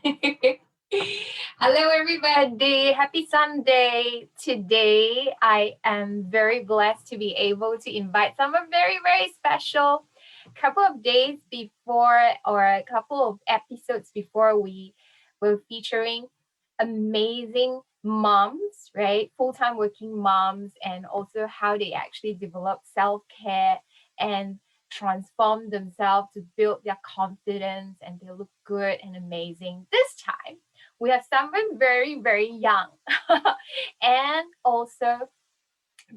Hello, everybody. Happy Sunday. Today, I am very blessed to be able to invite someone very, very special. A couple of days before, or a couple of episodes before, we were featuring amazing moms, right? Full time working moms, and also how they actually develop self care and transform themselves to build their confidence and they look good and amazing. This time, we have someone very, very young. And also,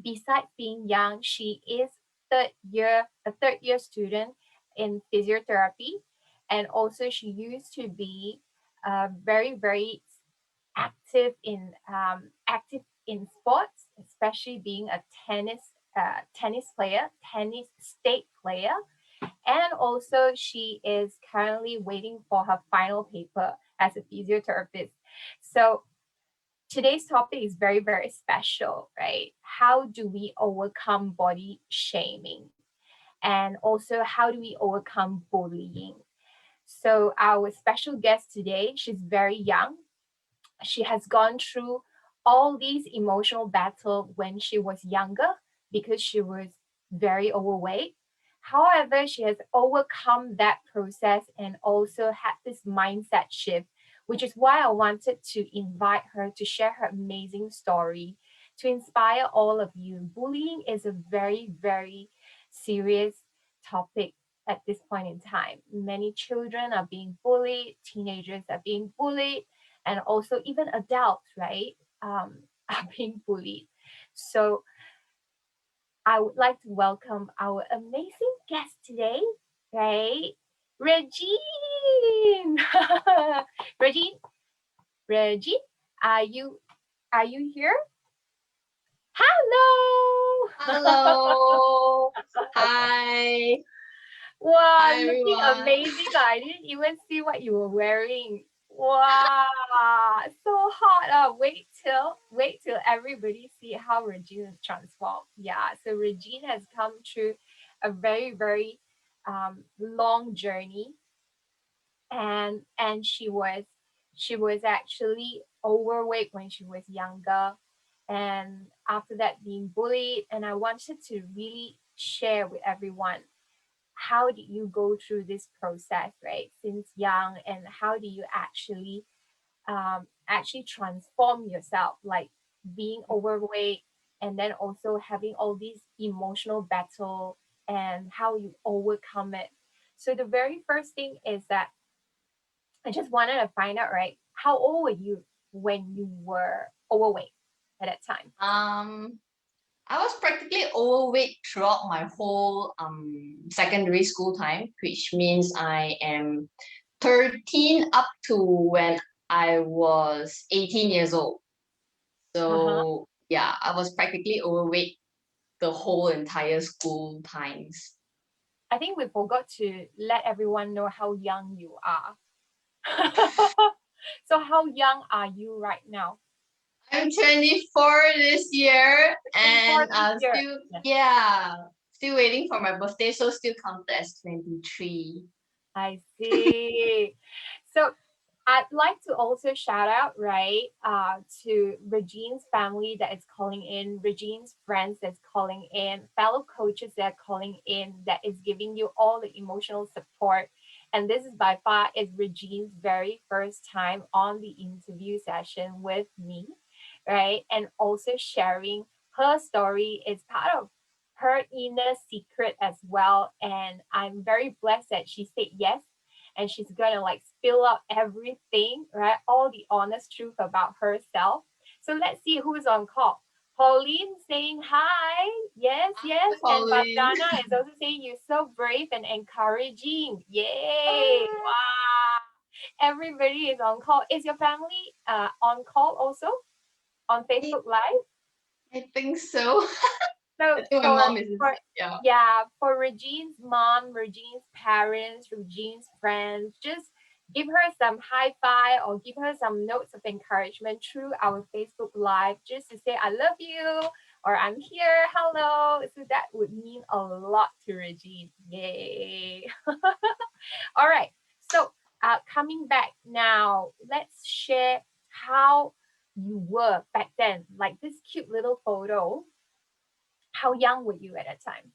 besides being young, she is a third year student in physiotherapy. And also, she used to be very, very active in sports, especially being a tennis player, tennis state player, and also she is currently waiting for her final paper as a physiotherapist. So today's topic is very, very special, right? How do we overcome body shaming? And also, how do we overcome bullying? So, our special guest today, she's very young. She has gone through all these emotional battle when she was younger because she was very overweight. However, she has overcome that process and also had this mindset shift, which is why I wanted to invite her to share her amazing story to inspire all of you. Bullying is a very, very serious topic at this point in time. Many children are being bullied, teenagers are being bullied, and also even adults, right, are being bullied. So I would like to welcome our amazing guest today, right? Regine. Regine, Regine, are you are you here? Hello. Hello. Hi. Wow, Hi looking everyone. amazing. I didn't even see what you were wearing. Wow, so hot. Wait till everybody see how Regine is transformed. Yeah, so Regine has come through a very, very long journey, and she was actually overweight when she was younger, and after that being bullied. And I wanted to really share with everyone, how did you go through this process, right, since young, and how do you actually transform yourself, like being overweight and then also having all these emotional battle and how you overcome it. So the very first thing is that I just wanted to find out, right, how old were you when you were overweight at that time? Um, I was practically overweight throughout my whole secondary school time, which means I am 13 up to when I was 18 years old. Uh-huh. So yeah, I was practically overweight the whole entire school times. I think we forgot to let everyone know how young you are. So how young are you right now? I'm 24 this year 24 and this year. still, Yes, yeah, still waiting for my birthday, so still counted as 23. I see. So I'd like to also shout out, right, to Regine's family that is calling in, Regine's friends that's calling in, fellow coaches that are calling in, that is giving you all the emotional support. And this is by far is Regine's very first time on the interview session with me, right? And also sharing her story is part of her inner secret as well. And I'm very blessed that she said yes, and she's gonna like spill out everything, right? All the honest truth about herself. So let's see who's on call. Pauline saying hi. Yes, Hi, yes. And Pauline. Vandana is also saying you're so brave and encouraging. Yay. Wow. Everybody is on call. Is your family on call also on I, Facebook Live? I think so. So I think my for mom is for inside. Yeah. yeah, for Regine's mom, Regine's parents, Regine's friends, just give her some high five or give her some notes of encouragement through our Facebook Live, just to say I love you or I'm here, hello. So that would mean a lot to Regine. Yay. All right. So Coming back now, let's share how you were back then. Like this cute little photo. How young were you at that time?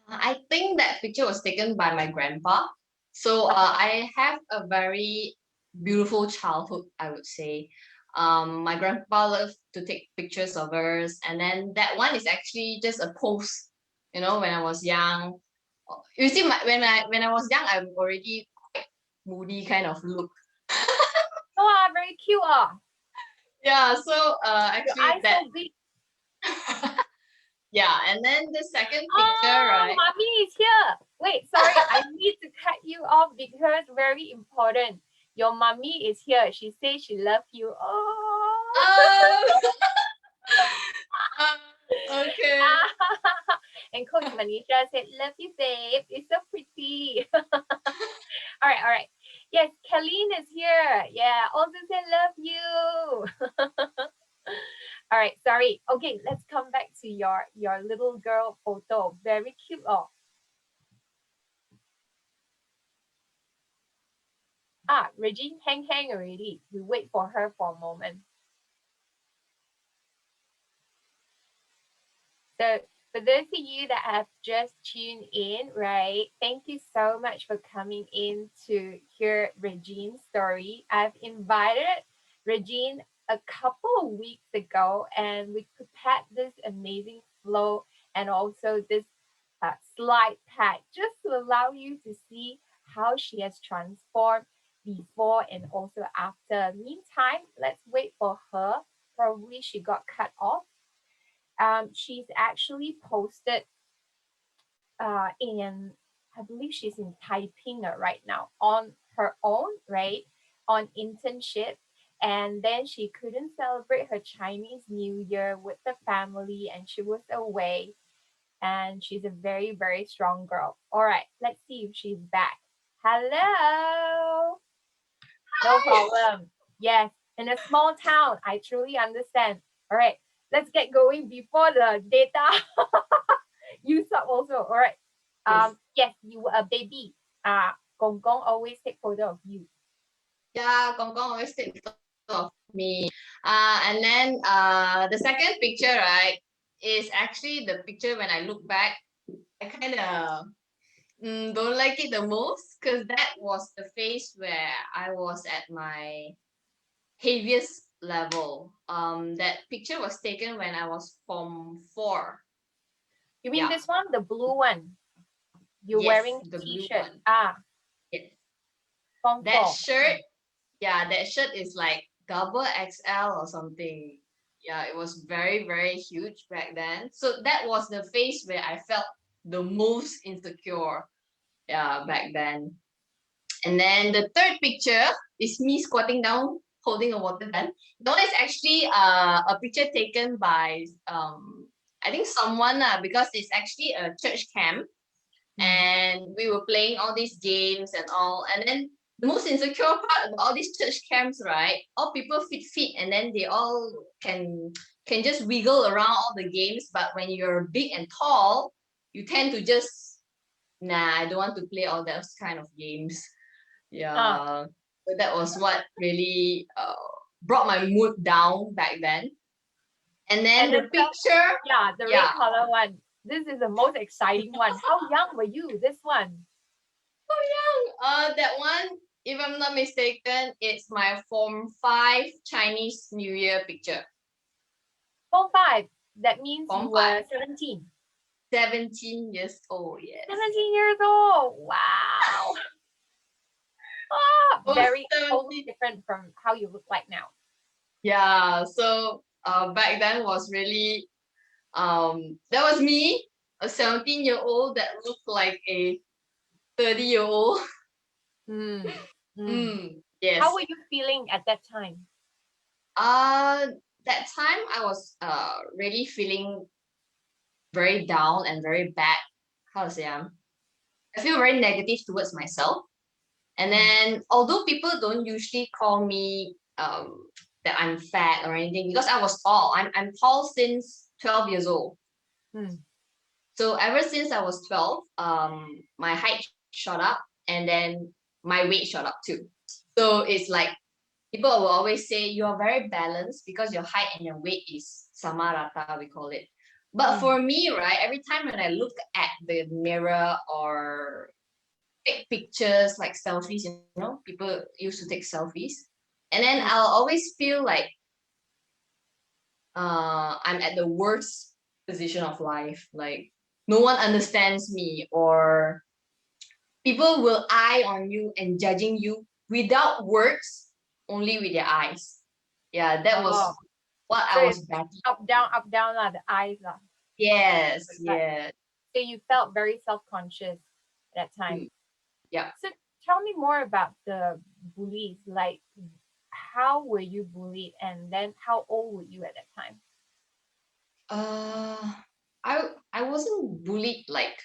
I think that picture was taken by my grandpa. So I have a very beautiful childhood, I would say. My grandpa loved to take pictures of us, and then that one is actually just a post. You know, when I was young. You see, when I was young, I'm already quite moody kind of look. Oh, very cute. Yeah. So Your actually eyes that. so big. Yeah, and then the second picture, Oh, right? mommy is here. Wait, sorry, I need to cut you off because very important. Your mommy is here. She says she loves you. Oh. Um, okay. And Coach Manisha said, love you, babe. It's so pretty. All right, all right. Yes, Colleen is here. Yeah, also said love you. All right, sorry. Okay, let's come back to your little girl photo. Very cute. Oh, Regine hang already. We wait for her for a moment. So for those of you that have just tuned in, right, thank you so much for coming in to hear Regine's story. I've invited Regine a couple of weeks ago and we prepared this amazing flow and also this slide pack just to allow you to see how she has transformed before and also after. Meantime, let's wait for her. Probably she got cut off. She's actually posted in, I believe she's in Taiping right now on her own, right? On internship. And then she couldn't celebrate her Chinese New Year with the family and she was away. And she's a very, very strong girl. All right, let's see if she's back. Hello. No problem. Yes, in a small town, I truly understand. All right, let's get going before the data use up also. All right. Yes. Yes, you were a baby. Gong Gong always take photo of you. Yeah, Gong Gong always take photo of me. And then the second picture, right, is actually the picture when I look back, I kind of don't like it the most because that was the phase where I was at my heaviest level. That picture was taken when I was Form 4. You mean Yeah. this one, the blue one? You're Yes, wearing the blue t-shirt. one. Yes. Form That 4. shirt, yeah, that shirt is like double XL or something. Yeah, it was very, very huge back then. So that was the phase where I felt the most insecure. Yeah, back then. And then the third picture is me squatting down, holding a water gun. That one is actually a picture taken by I think someone because it's actually a church camp and we were playing all these games and all. And then the most insecure part about all these church camps, right? All people fit, and then they all can just wiggle around all the games. But when you're big and tall, you tend to just nah. I don't want to play all those kind of games. Ah, Yeah, so that was what really brought my mood down back then. And then and the picture, yeah, the red yeah, color one. This is the most exciting one. How young were you? This one. so young. That one, if I'm not mistaken, it's my Form 5 Chinese New Year picture. Form 5. That means you Form 5. were 17. 17 years old, yes. 17 years old. Wow. I was Very totally 17. different from how you look like now. Yeah, so back then was really that was me, a 17-year-old that looked like a 30-year-old. Mm. Mm. Yes. How were you feeling at that time? Uh, that time I was really feeling very down and very bad. How to say I feel very negative towards myself. And then although people don't usually call me that I'm fat or anything because I was tall. I'm tall since 12 years old. Mm. So ever since I was 12, my height shot up and then my weight shot up too. So it's like people will always say you are very balanced because your height and your weight is samarata, we call it. But for me, right, every time when I look at the mirror or take pictures like selfies, you know, people used to take selfies, and then I'll always feel like I'm at the worst position of life. Like no one understands me, or people will eye on you and judging you without words, only with their eyes. Yeah, that was Oh, what so I it's was battling. up, down, lah, the eyes. Lah. Yes, But, yes. so you felt very self-conscious at that time. Yeah. So tell me more about the bullies. Like, how were you bullied, and then how old were you at that time? Uh, I wasn't bullied like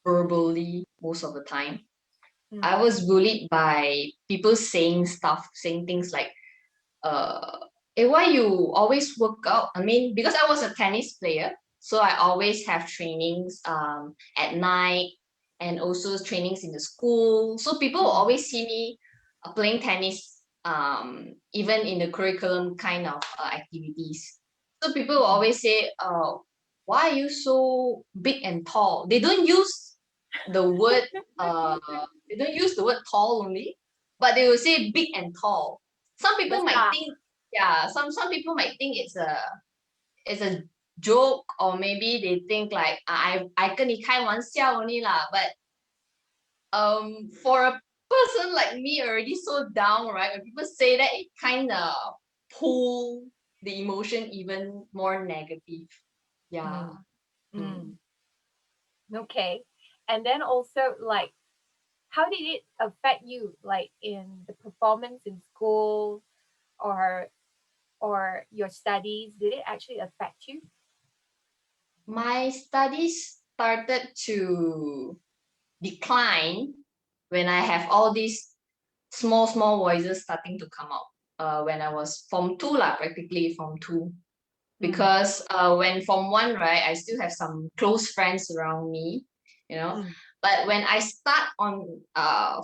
verbally most of the time. I was bullied by people saying stuff, saying things like, why you always work out? I mean, because I was a tennis player, so I always have trainings at night and also trainings in the school. So people will always see me playing tennis even in the curriculum kind of activities. So people will always say, why are you so big and tall? They don't use the word tall only, but they will say big and tall. Some people might Besar. think, yeah, some people might think it's a joke, or maybe they think like I 跟你开玩笑 only lah. But for a person like me already so down, right? When people say that, it kind of pull the emotion even more negative. Yeah. Mm. Okay. And then also, like, how did it affect you, like in the performance in school, or your studies? Did it actually affect you? My studies started to decline when I have all these small voices starting to come out. When I was Form 2 lah, practically Form 2. Because when Form 1, right, I still have some close friends around me, you know. But when I start on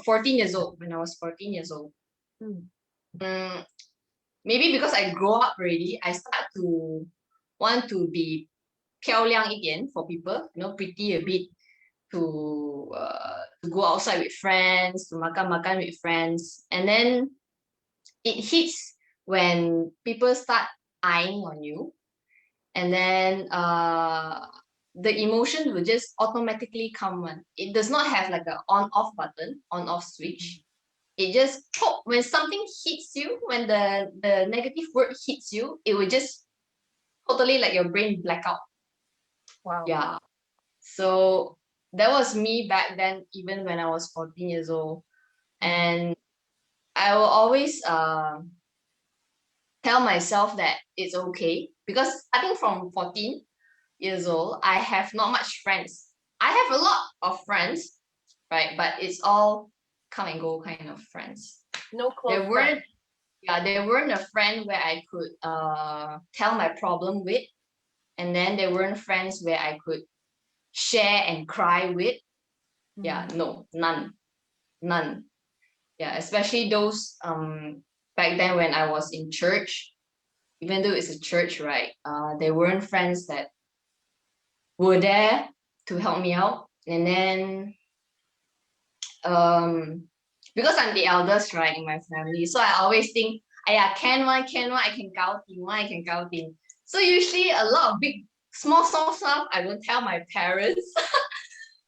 14 years old, when I was 14 years old, maybe because I grow up already, I start to want to be 漂亮一点 for people, you know, pretty a bit, to go outside with friends, to makan with friends. And then it hits when people start eyeing on you, and then the emotion will just automatically come on. It does not have like a on-off button, on-off switch. It just pop when something hits you, when the negative word hits you, it will just totally like your brain blackout. Wow. Yeah. So that was me back then, even when I was 14 years old. And I will always tell myself that it's okay, because I think from 14 years old, I have not much friends. I have a lot of friends, right? But it's all come and go kind of friends. No close There weren't, friends. yeah, there weren't a friend where I could tell my problem with, and then there weren't friends where I could share and cry with. Yeah, no, none. Yeah, especially those back then when I was in church, even though it's a church, right? There weren't friends that were there to help me out. And then because I'm the eldest, right, in my family, so I always think, I can one, I can gao ting. So usually a lot of big small stuff I won't tell my parents.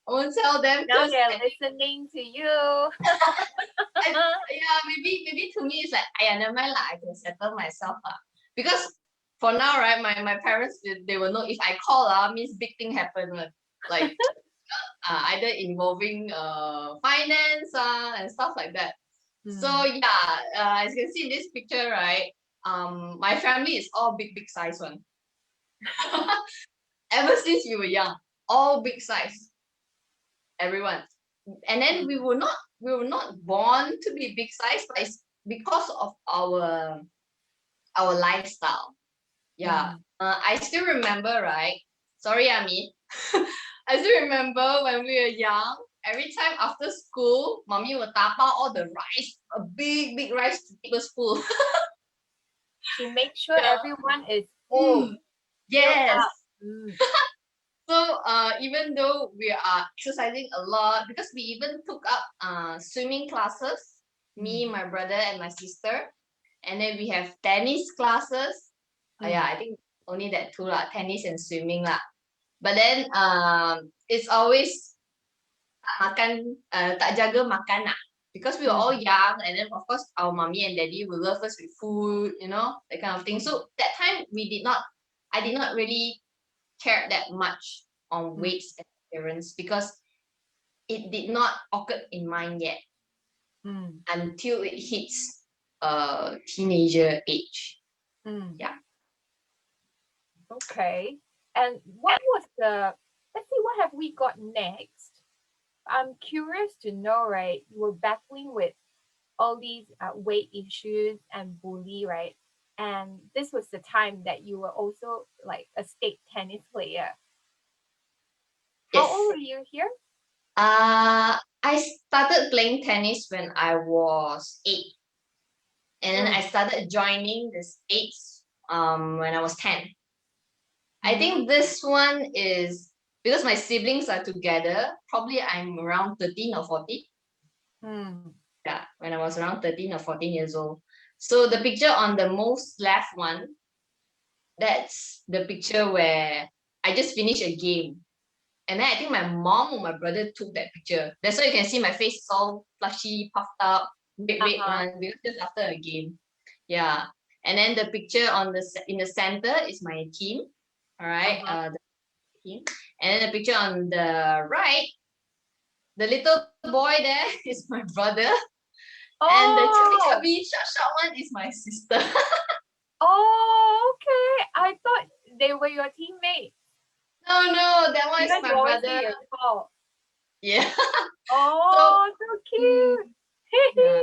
I won't tell them, Now because they're listening to you. yeah, maybe to me it's like, never mind lah, I can settle myself lah. Because for now, right, my parents, they will know if I call means big thing happen, like either involving finance and stuff like that. So yeah, as you can see in this picture, right, my family is all big size one. Ever since we were young, all big size, everyone. And then we were not born to be big size, but it's because of our lifestyle. Yeah. I still remember, right? Sorry, Ami. I still remember when we were young, every time after school, mommy will tap out all the rice, a big rice tablespoon. She makes sure Yeah. everyone is full, filled Yes. up. Mm. So even though we are exercising a lot, because we even took up swimming classes, me, my brother, and my sister, and then we have tennis classes. Yeah, I think only that two lah, tennis and swimming lah. But then it's always tak jaga makan lah. Because we were all young, and then of course our mommy and daddy will love us with food, you know, that kind of thing. So that time I did not really care that much on weights and appearance because it did not occur in mind yet until it hits teenager age. Yeah. Okay. And what was let's see, what have we got next? I'm curious to know, right? You were battling with all these weight issues and bully, right? And this was the time that you were also like a state tennis player. How Yes. old were you here? I started playing tennis when I was 8. And then I started joining the states when I was 10. I think this one is because my siblings are together, probably I'm around 13 or 14. Yeah, when I was around 13 or 14 years old. So the picture on the most left one, that's the picture where I just finished a game. And then I think my mom or my brother took that picture. That's why you can see my face is all flushy, puffed up, red one, because just after a game. Yeah. And then the picture in the center is my team. All right. The team. And then the picture on the right, the little boy there is my brother. And the chubby short one is my sister. Oh, okay. I thought they were your teammates. No, that one is my brother. Yeah. Oh, so cute. Yeah.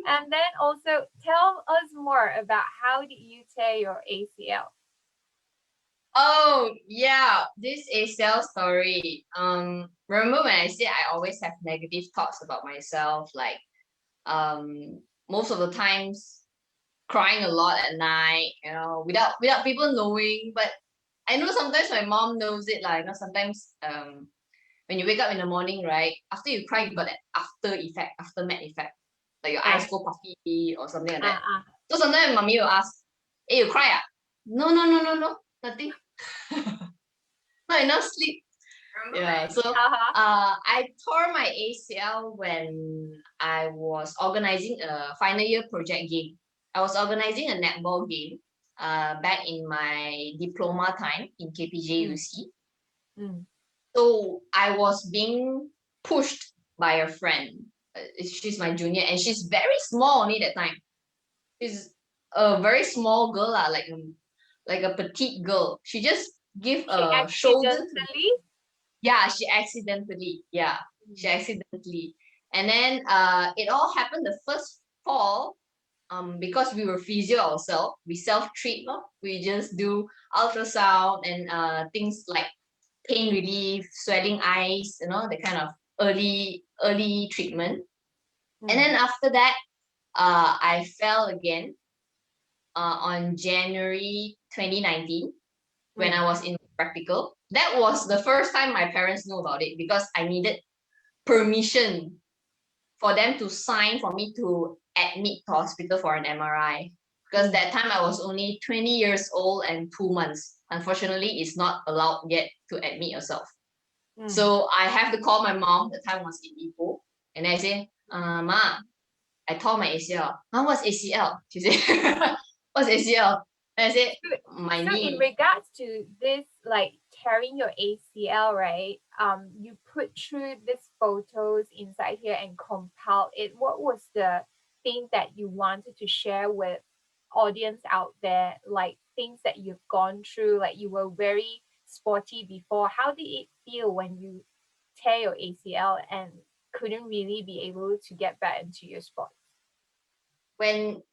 And then also tell us more about how did you tear your ACL? Oh yeah, this ACL story. Remember when I said I always have negative thoughts about myself, like most of the times crying a lot at night, you know, without people knowing. But I know sometimes my mom knows it, like, you know, sometimes when you wake up in the morning, right, after you cry, you got that aftermath effect, like your eyes go puffy or something like that. So sometimes mommy will ask, "Hey, you cry ah?" No, nothing. Not enough sleep. Yeah, so I tore my ACL when I was organizing a final year project game. I was organizing a netball game back in my diploma time in KPJUC. So I was being pushed by a friend. She's my junior and she's very small only that time. She's a very small girl, like a petite girl. She just give a shoulder to. Yeah, she accidentally. Yeah, she accidentally. And then it all happened the first fall because we were physio ourselves. We self-treat. We just do ultrasound and things like pain relief, swelling eyes, you know, the kind of early treatment. And then after that, I fell again on January 2019 when I was in practical. That was the first time my parents knew about it because I needed permission for them to sign for me to admit to hospital for an MRI. Because that time I was only 20 years old and 2 months. Unfortunately, it's not allowed yet to admit yourself. So I have to call my mom. The time was in EP4. And I say, Ma, I tore my ACL. What's ACL? She said, what's ACL? And I said, my knee. So in regards to this, like tearing your ACL, right? You put through these photos inside here and compiled it. What was the thing that you wanted to share with audience out there? Like things that you've gone through, like you were very sporty before. How did it feel when you tear your ACL and couldn't really be able to get back into your sport? When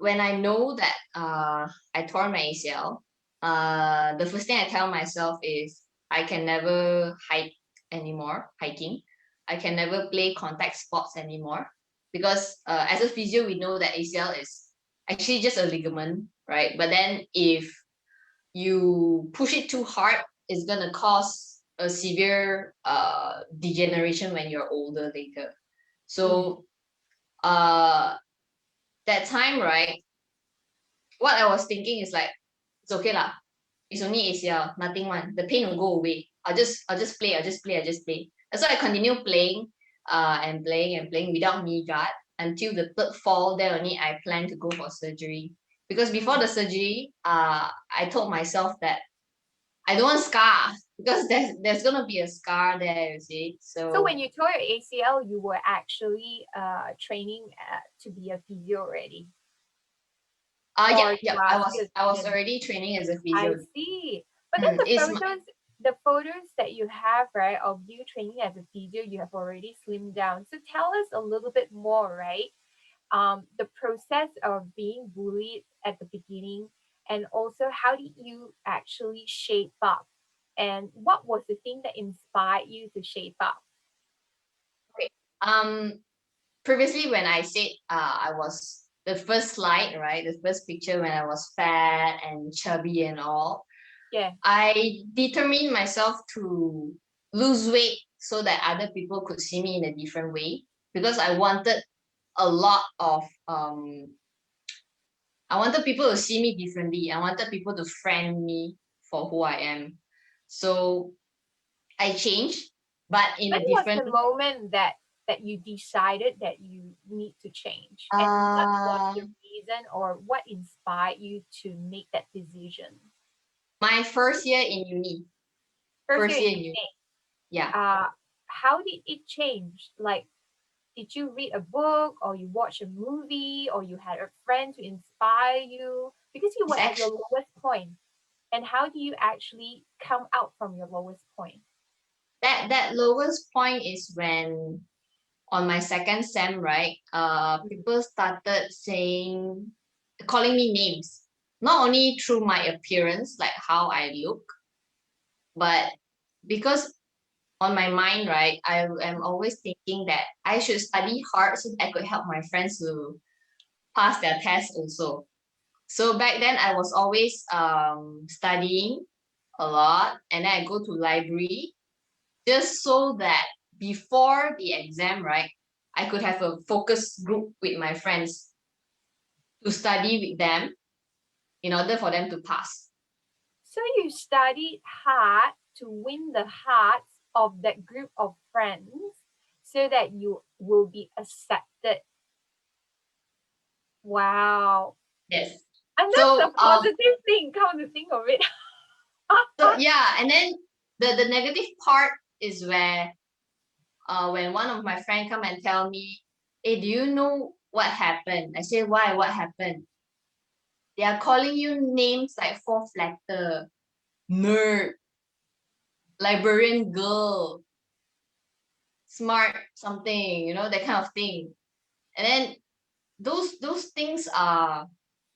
I know that I tore my ACL, the first thing I tell myself is I can never hike anymore, hiking. I can never play contact sports anymore because as a physio, we know that ACL is actually just a ligament, right? But then if you push it too hard, it's gonna cause a severe degeneration when you're older later. So that time, right, what I was thinking is like, it's okay lah. It's only ACL, nothing one. The pain will go away. I'll just play, I'll just play, I'll just play. And so I continue playing and playing and playing without knee guard until the third fall. Then only I plan to go for surgery. Because before the surgery, I told myself that I don't want scar because there's gonna be a scar there, you see. So So when you tore your ACL, you were actually training to be a physio already, or yeah, you are I was still a I was student? already training as a I physio. see. But then It's the photos that you have, right, of you training as a physio, you have already slimmed down. So tell us a little bit more, right? The process of being bullied at the beginning, and also how did you actually shape up, and what was the thing that inspired you to shape up? okay. Previously when I said I was the first slide, right? The first picture when I was fat and chubby and all, Yeah. I determined myself to lose weight so that other people could see me in a different way because I wanted a lot of I wanted people to see me differently. I wanted people to friend me for who I am. So I changed, but in When a was different the moment that you decided that you need to change, and what was uh the reason, or what inspired you to make that decision? my first year in uni. First First year in year in uni. uni, Yeah. how did it change? Like, did you read a book, or you watch a movie, or you had a friend to inspire you, because you It's were at your actually lowest point? And how do you actually come out from your lowest point? that lowest point is when on my second sem, right? People started saying, calling me names, not only through my appearance, like how I look, but because on my mind, right, I am always thinking that I should study hard so that I could help my friends to pass their tests also. So back then I was always studying a lot, and then I go to library just so that before the exam, right, I could have a focus group with my friends to study with them in order for them to pass. So you studied hard to win the hearts of that group of friends so that you will be accepted. Wow. Yes. And that's So a positive thing, come to think of it. so yeah, and then the negative part is where when one of my friend come and tell me, hey, do you know what happened? I say, why? What happened? They are calling you names like fourth letter, nerd, librarian girl, smart something, that kind of thing. And then those things are,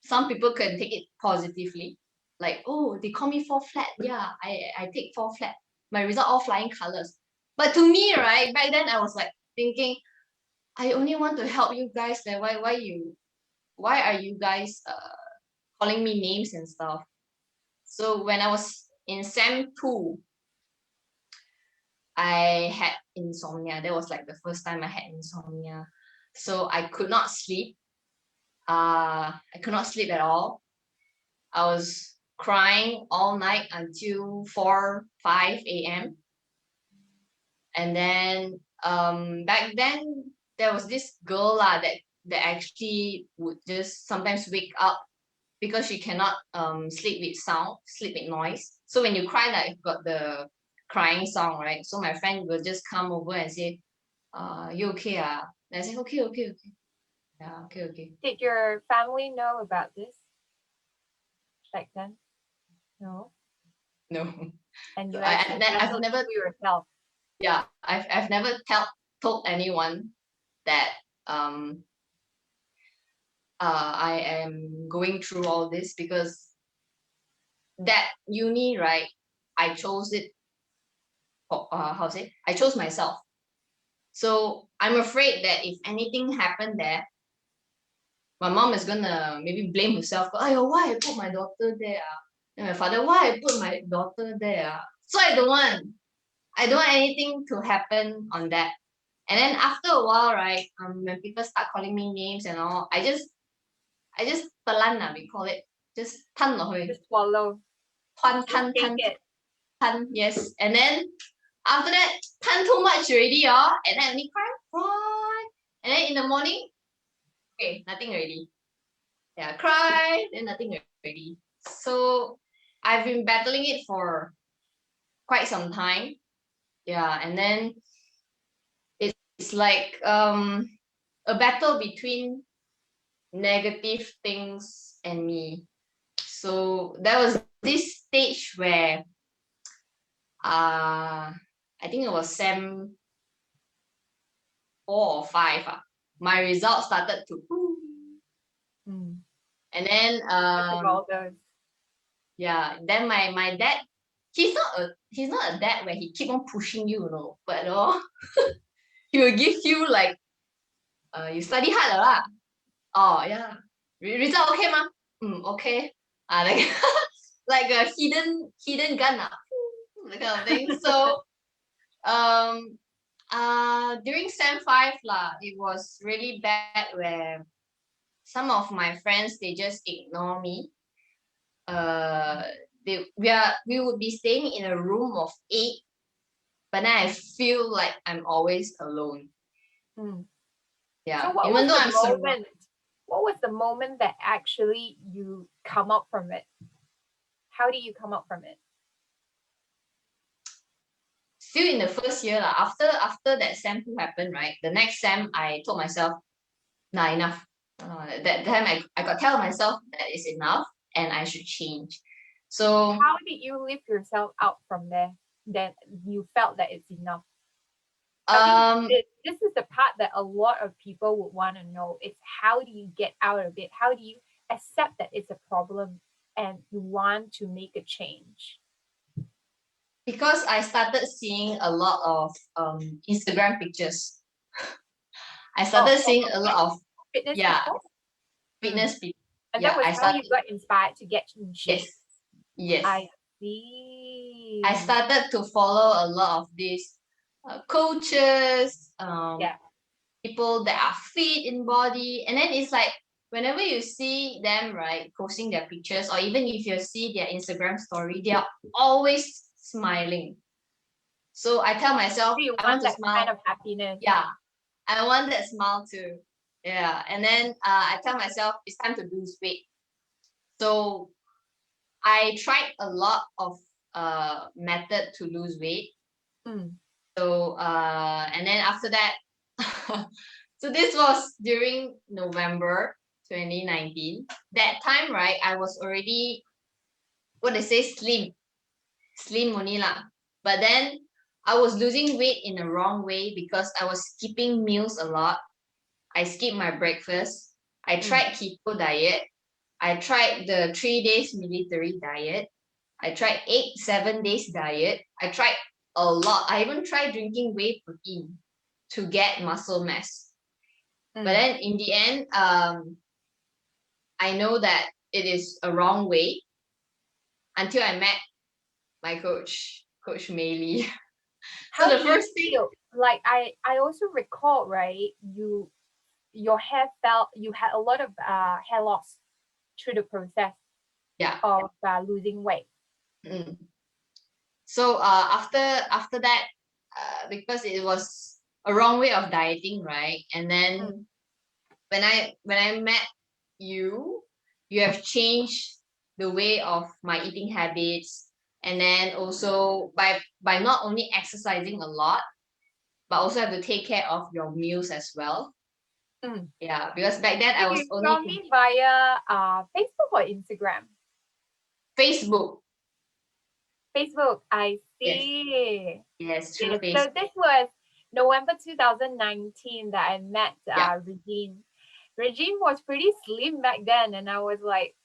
some people can take it positively. Like, oh, they call me four flat. Yeah, I take four flat. My result all flying colors. But to me, right, back then I was like thinking, I only want to help you guys. Then why are you guys calling me names and stuff? So when I was in Sem 2, I had insomnia. That was like the first time I had insomnia. So I could not sleep. I could not sleep at all. I was crying all night until 4, 5 a.m. And then back then there was this girl that actually would just sometimes wake up because she cannot sleep with sound, sleep with noise. So when you cry, like got the crying song, right? So my friend will just come over and say, you okay? And I say, okay, okay, okay. Yeah, okay, okay. Did your family know about this back then? No. No. And So you I, actually I've handled it never, to yourself. yeah, I've never told anyone that um I am going through all this because that uni, right, I chose it how to say, I chose myself. So I'm afraid that if anything happened there, my mom is gonna maybe blame herself. Oh, why I put my daughter there? And my father, why I put my daughter there? So I don't want anything to happen on that. And then after a while, right, when people start calling me names and all, I just telan lah, we call it. Just tan Just swallow. tan Just take it. tan, yes. And then after that, tan too much already, and then me cry. And then in the morning, okay, nothing already. Yeah, cry, then nothing already. So I've been battling it for quite some time. Yeah, and then it's like a battle between negative things and me. So there was this stage where I think it was sem 4 or 5. My results started to and then yeah, then my dad, he's not a dad where he keep on pushing you, but he will give you like you study hard lah. Oh yeah. Result okay ma? Okay. Like like a hidden gun that kind of thing. So during sem 5 lah, it was really bad where some of my friends, they just ignore me. We would be staying in a room of 8, but then I feel like I'm always alone. Yeah, so even though I'm surrounded. What was the moment that actually you come up from it? How do you come up from it? Still in the first year, after that sem 2 happened, right? The next sem, I told myself, nah, enough. That time I got tell myself that it's enough and I should change. So how did you lift yourself out from there? That you felt that it's enough. This is the part that a lot of people would want to know. It's how do you get out of it? How do you accept that it's a problem and you want to make a change? Because I started seeing a lot of Instagram pictures. I started seeing a lot of fitness fitness people. And that was how you got inspired to get in shape. Yes. I see. I started to follow a lot of these coaches, people that are fit in body, and then it's like whenever you see them, right, posting their pictures, or even if you see their Instagram story, they are always smiling. So I tell myself, I want to smile. Kind of happiness. Yeah, I want that smile too. Yeah, and then I tell myself it's time to lose weight. So I tried a lot of method to lose weight. So and then after that, so this was during November 2019. That time, right, I was already, what they say, slim only lah. But then I was losing weight in the wrong way because I was skipping meals a lot. I skipped my breakfast. I tried keto diet. I tried the 3 days military diet. I tried 7 days diet. I tried a lot. I even tried drinking whey protein to get muscle mass. But then in the end, I know that it is a wrong way until I met my coach, Coach Maylee. So the first thing, like I also recall, right, your hair you had a lot of hair loss through the process of losing weight. So after that, because it was a wrong way of dieting, right? And then when I met you have changed the way of my eating habits, and then also by not only exercising a lot, but also have to take care of your meals as well. Yeah, because back then I was only. You me via Facebook or Instagram? Facebook. I see. Yes, true. So this was November 2019 that I met Regine. Regine was pretty slim back then, and I was like,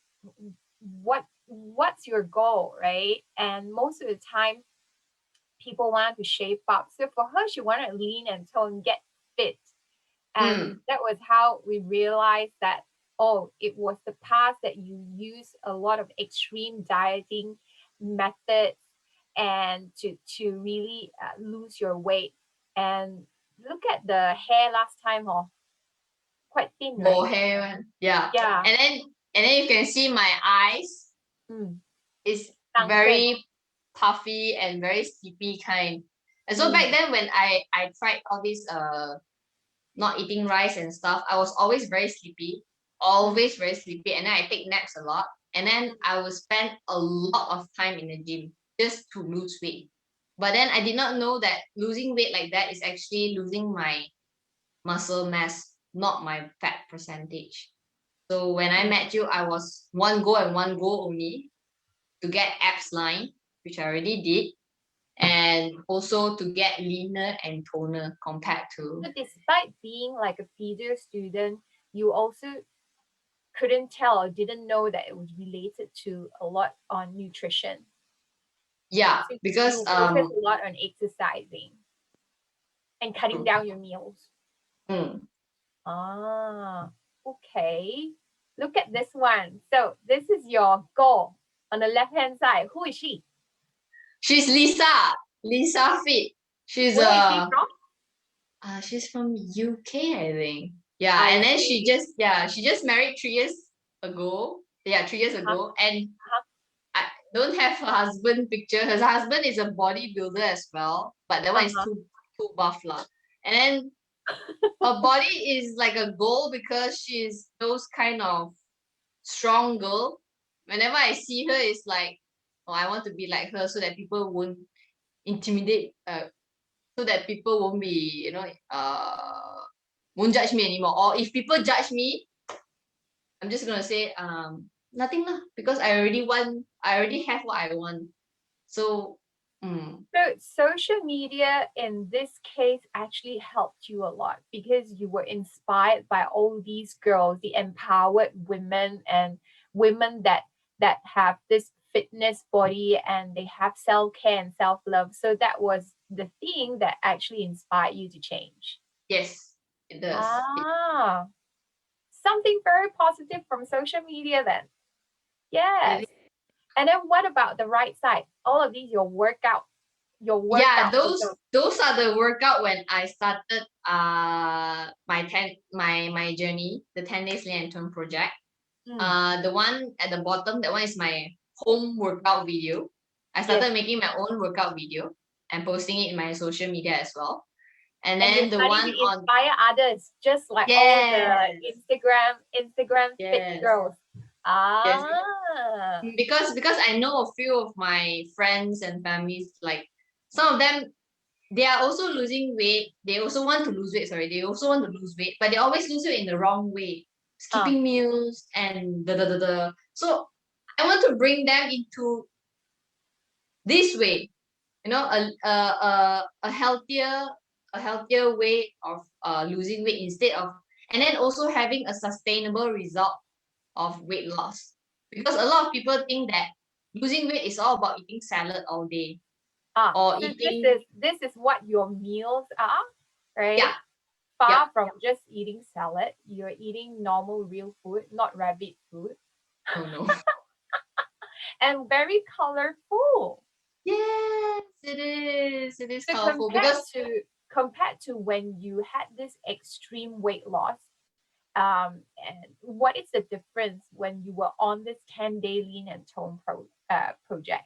what's your goal, right? And most of the time people want to shape up. So for her, she wanted to lean and tone, get fit. And that was how we realized that, oh, it was the past that you use a lot of extreme dieting methods and to really lose your weight. And look at the hair last time, oh, quite thin, Bow right? hair one. Yeah. Yeah. And then you can see my eyes Mm. is Sunken. very puffy and very sleepy kind. And so back then when I tried all this not eating rice and stuff, I was always very sleepy, always very sleepy, and then I take naps a lot, and then I would spend a lot of time in the gym just to lose weight. But then I did not know that losing weight like that is actually losing my muscle mass, not my fat percentage. So when I met you, I was one goal and one goal only, to get abs line, which I already did, and also to get leaner and toner compared to. So despite being like a physio student, you also couldn't tell or didn't know that it was related to a lot on nutrition. Yeah, So because you focus a lot on exercising and cutting down your meals. Ah, okay. Look at this one. So this is your goal on the left hand side. Who is she? she's Lisa Fit. She's Where is she from? she's from UK, I think. Yeah, I and then see. she just married 3 years ago. Yeah, 3 years ago, and I don't have her husband picture. Her husband is a bodybuilder as well, but that one is too buff lah. And then her body is like a goal because she's those kind of strong girl. Whenever I see her, it's like, oh, I want to be like her so that people won't intimidate, so that people won't be, won't judge me anymore. Or if people judge me, I'm just gonna say, nothing lah, because I already have what I want. So, So social media in this case actually helped you a lot because you were inspired by all these girls, the empowered women and women that have this fitness body and they have self-care and self-love. So that was the thing that actually inspired you to change. yes, it does. Ah, something very positive from social media then. Yes. And then what about the right side? All of these, your workout. Yeah, those are the workout when I started my journey, the 10 days lean and tone project. The one at the bottom, that one is my home workout video. I started making my own workout video and posting it in my social media as well. And then the one to inspire others, just like all the Instagram fit girls. Yes. Because I know a few of my friends and families, like some of them, they are also losing weight. They also want to lose weight. Sorry, they also want to lose weight, but they always lose it in the wrong way, skipping meals and the. So I want to bring them into this way, a healthier way of losing weight instead of, and then also having a sustainable result of weight loss, because a lot of people think that losing weight is all about eating salad all day, or so eating. This is what your meals are, right? Yeah. Far from just eating salad, you're eating normal real food, not rabbit food. Oh no. And very colorful. Yes, it is. It is so colorful compared to when you had this extreme weight loss, and what is the difference when you were on this 10-day lean and tone project?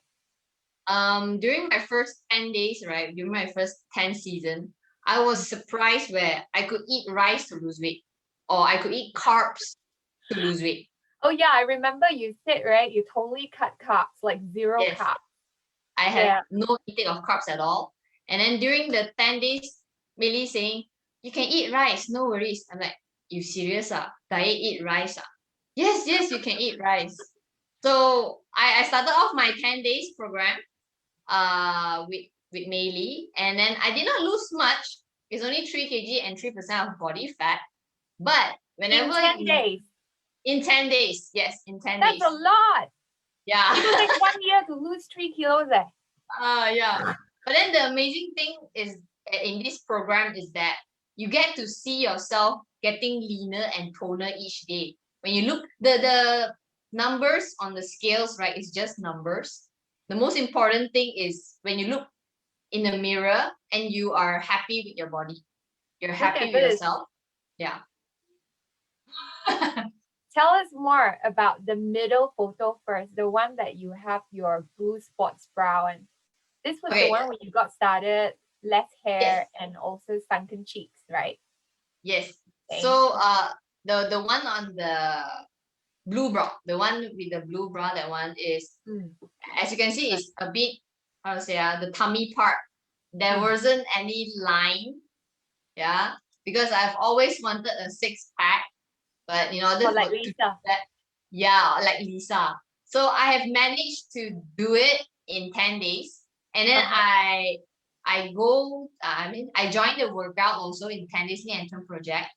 During my first 10 days, right, during my first 10 season, I was surprised where I could eat rice to lose weight, or I could eat carbs to lose weight. Oh yeah, I remember you said, right, you totally cut carbs, like zero carbs. I had no eating of carbs at all. And then during the 10 days, Millie saying, you can eat rice, no worries. I'm like, you serious? Diet eat rice? Yes, you can eat rice. So I started off my 10 days program with Meili, and then I did not lose much. It's only 3 kg and 3% of body fat. But whenever in 10 days, yes, in 10 days. That's a lot. Yeah. It will take 1 year to lose 3 kilos. Yeah. But then the amazing thing is in this program is that you get to see yourself getting leaner and toner each day. When you look the numbers on the scales, right, is just numbers. The most important thing is when you look in the mirror and you are happy with your body. You're Look happy at with this. yourself. Yeah. Tell us more about the middle photo first, the one that you have your blue spots brow. And this was the Okay. one when you got started, less hair, Yes. and also sunken cheeks, right? Yes. Okay. So the one on the blue bra, the one with the blue bra, that one is, Mm, as you can see, is a bit, how to say, the tummy part. There mm. wasn't any line, yeah, because I've always wanted a six pack, but in order Or for like to do Lisa. that, yeah, like Lisa. So I have managed to do it in 10 days, and then Uh-huh. I go, I joined the workout also in 10 days intern project,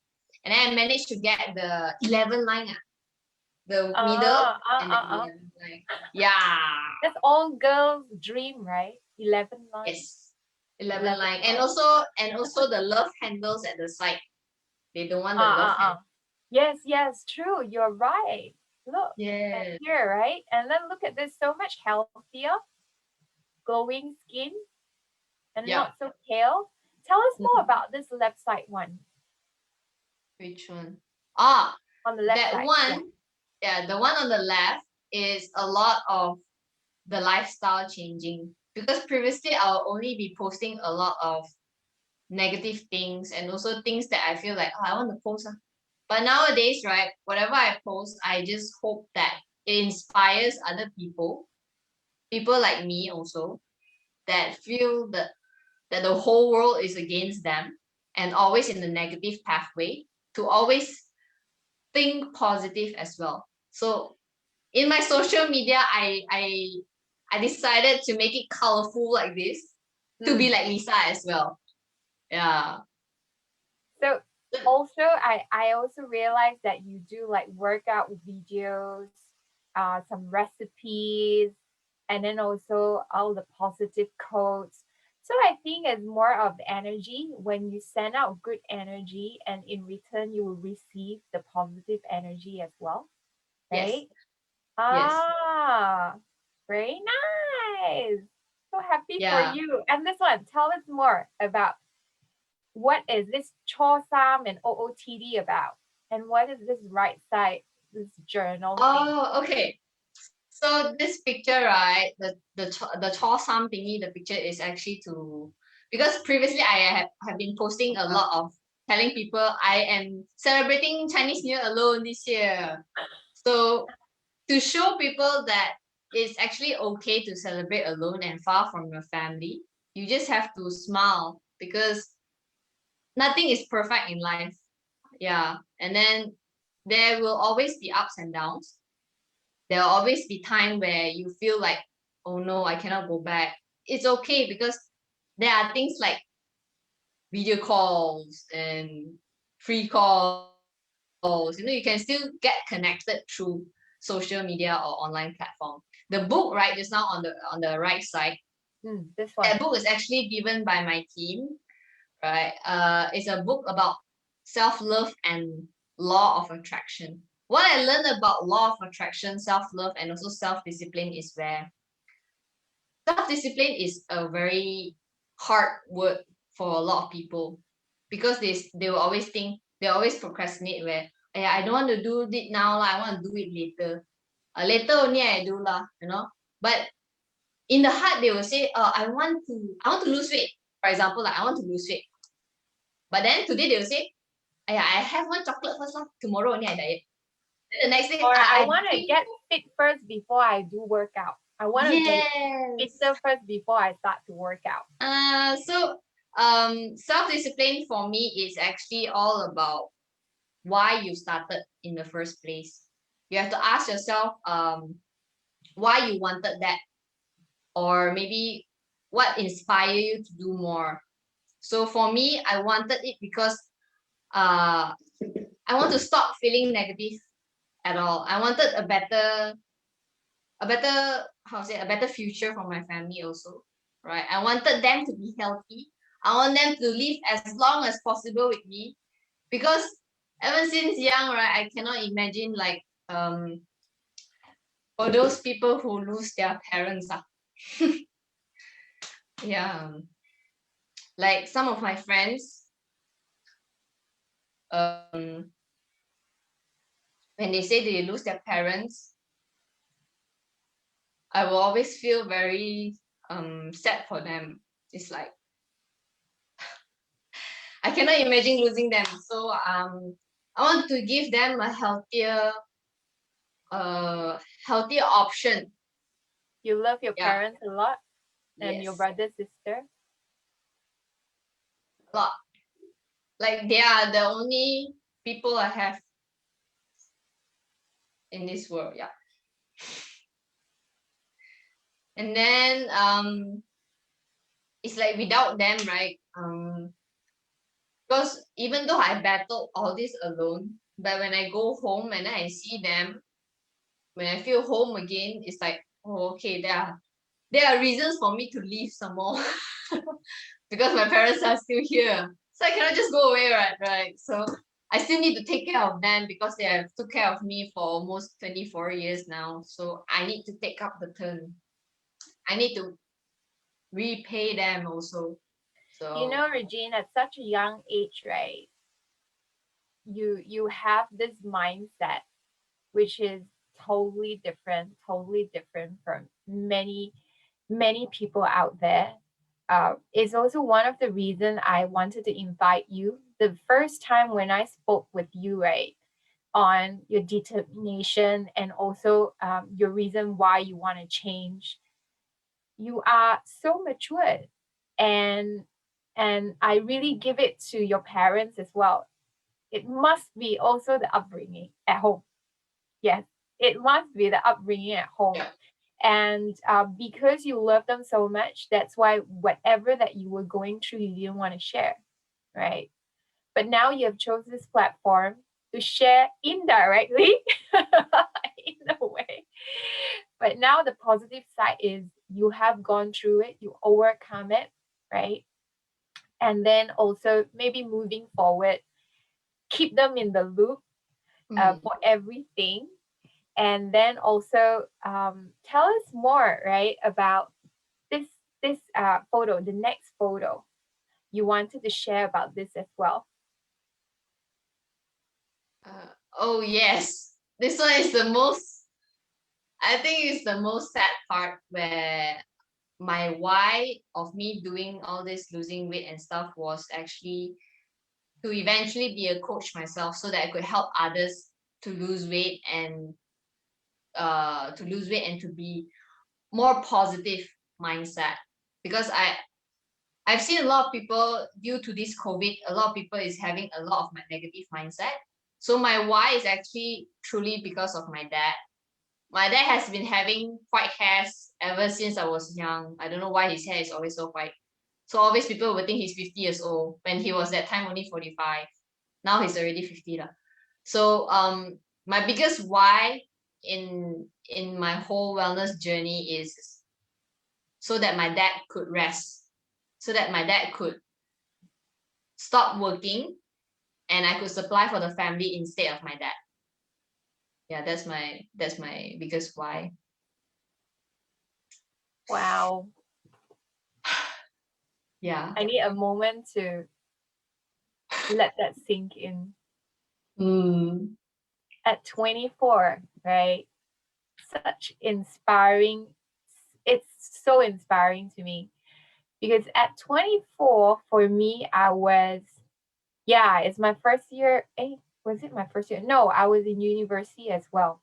and then I managed to get the 11 line, the middle and the 11 line. Yeah. That's all girls' dream, right? 11 line. Yes, 11 11 line. And line. also the love handles at the side. They don't want the love hand. Yes, yes, true. You're right. Look at Yeah. here, right? And then look at this, so much healthier, glowing skin, and Yeah. not so pale. Tell us more Mhm. about this left side one. Which one? Ah, On the left that side, yeah. one. Yeah, the one on the left is a lot of the lifestyle changing, because previously I'll only be posting a lot of negative things and also things that I feel like, oh, I want to post. But nowadays, right, whatever I post, I just hope that it inspires other people like me also, that feel that the whole world is against them and always in the negative pathway, to always think positive as well. So in my social media, I decided to make it colorful like this, to be Mm. like Lisa as well. Yeah. So also I also realized that you do like workout videos, some recipes, and then also all the positive quotes. So I think it's more of energy. When you send out good energy and in return you will receive the positive energy as well, Yes. right? Yes. Ah, very nice. So happy for Yeah. you. And this one, tell us more about what is this Chosam and OOTD about? And what is this right side, this journal thing? Oh, okay. So this picture, right, the chore sum thingy, the picture is actually to, because previously I have been posting a lot of telling people I am celebrating Chinese New Year alone this year. So to show people that it's actually okay to celebrate alone and far from your family, you just have to smile, because nothing is perfect in life. Yeah. And then there will always be ups and downs. There will always be time where you feel like, oh no, I cannot go back. It's okay, because there are things like video calls and free calls. You can still get connected through social media or online platform. The book, right, just now on the right side, This one. that book is actually given by my team, right? It's a book about self-love and law of attraction. What I learned about law of attraction, self-love, and also self-discipline is where self-discipline is a very hard word for a lot of people, because they will always think, they always procrastinate, where, yeah, I don't want to do it now lah, I want to do it later. Later only I do lah, But in the heart they will say, I want to lose weight. For example, like I want to lose weight. But then today they will say, I have one chocolate first lah. Tomorrow only I diet. Then the next day, Or I I want to drink. get fit first before I do workout. I want to get Yes. fitter first before I start to work out. So self-discipline for me is actually all about why you started in the first place. You have to ask yourself why you wanted that, or maybe what inspired you to do more. So for me, I wanted it because uh I want to stop feeling negative at all. I wanted a better, how to say, a better future for my family also, right? I wanted them to be healthy. I want them to live as long as possible with me, because ever since young, right, I cannot imagine like for those people who lose their parents. Yeah, like some of my friends, when they say they lose their parents, I will always feel very sad for them. It's like I cannot imagine losing them. So I want to give them a healthier option. You love your Yeah, parents a lot and your yes, brother, sister. a lot. Like they are the only people I have in this world. Yeah. And then it's like without them, right? Because even though I battled all this alone, but when I go home and I see them, when I feel home again, it's like, oh, okay, there are reasons for me to leave some more. Because my parents are still here. So I cannot just go away, right? Right. So I still need to take care of them because they have took care of me for almost 24 years now. So I need to take up the turn. I need to repay them also. You So know, Regine, at such a young age, right? You have this mindset which is totally different from many people out there. It's also one of the reason I wanted to invite you. The first time when I spoke with you, right, on your determination and also your reason why you want to change, you are so matured, and I really give it to your parents as well. It must be also the upbringing at home. Yes, it must be the upbringing at home. yeah. And because you love them so much, that's why whatever that you were going through, you didn't want to share, right? But now you have chosen this platform to share indirectly in a way. But now the positive side is you have gone through it, you overcome it, right? And then also maybe moving forward, keep them in the loop Mm. for everything. And then also tell us more, right, about this photo, the next photo. You wanted to share about this as well. Oh yes, this one is the most. I think it's the most sad part where my why of me doing all this losing weight and stuff was actually to eventually be a coach myself so that I could help others to lose weight and to be more positive mindset, because I've seen a lot of people due to this COVID, a lot of people is having a lot of negative mindset. So my why is actually truly because of my dad. My dad has been having white hairs ever since I was young. I don't know why his hair is always so white. So always people would think he's 50 years old when he was that time only 45. Now he's already 50 lah. So my biggest why in my whole wellness journey is so that my dad could rest, so that my dad could stop working and I could supply for the family instead of my dad. Yeah, that's my biggest why. Wow. Yeah. I need a moment to let that sink in. Mm. At 24, right? Such inspiring. It's so inspiring to me because at 24, for me, I was, yeah, it's my first year. Was it my first year? No, I was in university as well.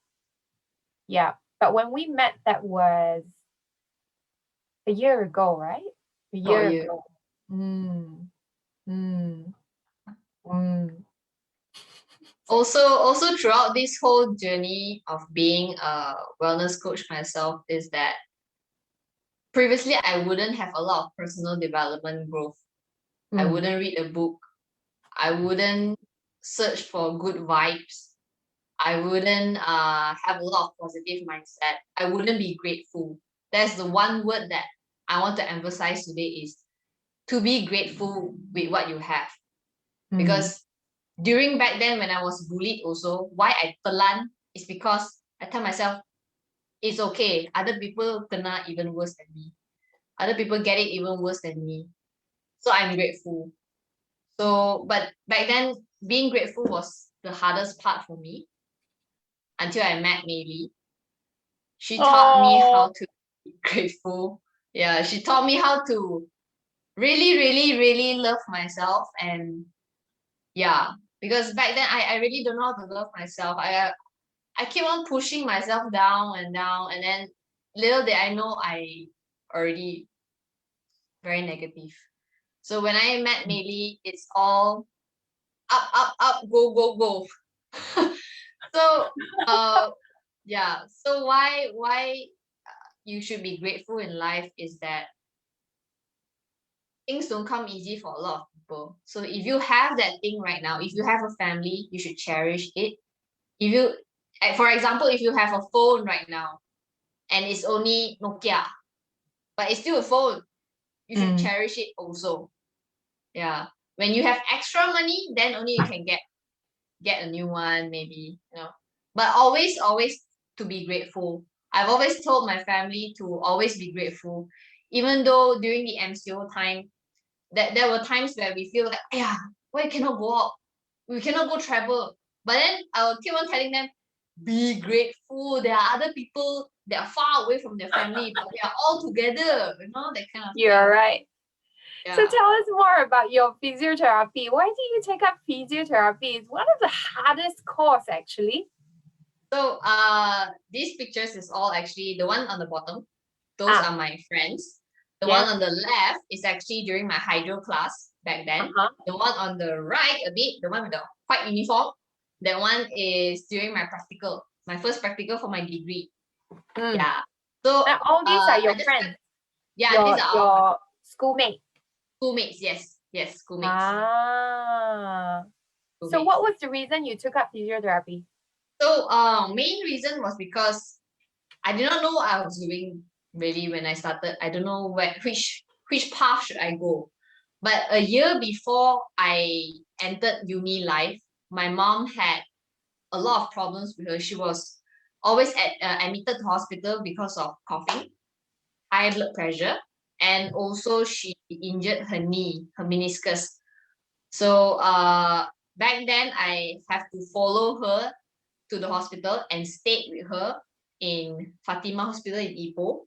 Yeah. But when we met, that was a year ago, right? A Oh year yeah. ago. Mm, mm, mm. Also throughout this whole journey of being a wellness coach myself is that previously I wouldn't have a lot of personal development growth. I Mm. wouldn't read a book. I wouldn't search for good vibes. I wouldn't have a lot of positive mindset. I wouldn't be grateful. That's the one word that I want to emphasize today is to be grateful with what you have. Because during back then when I was bullied also, why I telan is because I tell myself, it's okay. Other people kena even worse than me. Other people get it even worse than me. So I'm grateful. So, but back then, being grateful was the hardest part for me until I met Maylee. She taught me how Oh, to be grateful. Yeah, she taught me how to really, really, really love myself. And yeah, because back then I really don't know how to love myself. I keep on pushing myself down and down, and then little did I know I already very negative. So when I met Maylee, it's all up, up, up, go, go, go. So uh yeah, so why you should be grateful in life is that things don't come easy for a lot of people. So if you have that thing right now, if you have a family, you should cherish it. If you, for example, if you have a phone right now and it's only Nokia, but it's still a phone, you should cherish it also. Yeah, when you have extra money, then only you can get a new one, maybe, but always to be grateful. I've always told my family to always be grateful, even though during the MCO time that there were times where we feel like, yeah, why cannot go out, we cannot go travel, but then I will keep on telling them, be grateful, there are other people that are far away from their family but they are all together, that kind of you're thing. right. So Yeah. tell us more about your physiotherapy. Why did you take up physiotherapy? It's one of the hardest course actually. So these pictures is all actually the one on the bottom. Those Ah, are my friends. The one yes. on the left is actually during my hydro class back then. Uh-huh. The one on the right a bit, the one with the white uniform, that one is during my practical, my first practical for my degree. Mm. Yeah. So And all these are I your just friends, yeah, these your are all my your schoolmates. schoolmates. Yes, yes, schoolmates, Ah. So what schoolmates. was the reason you took up physiotherapy? So main reason was because I did not know what I was doing really when I started. I don't know which path should I go. But a year before I entered uni life, my mom had a lot of problems with her. She was always admitted to hospital because of coughing, high blood pressure, and also she injured her knee, her meniscus. So back then I have to follow her to the hospital and stayed with her in Fatima Hospital in Ipoh.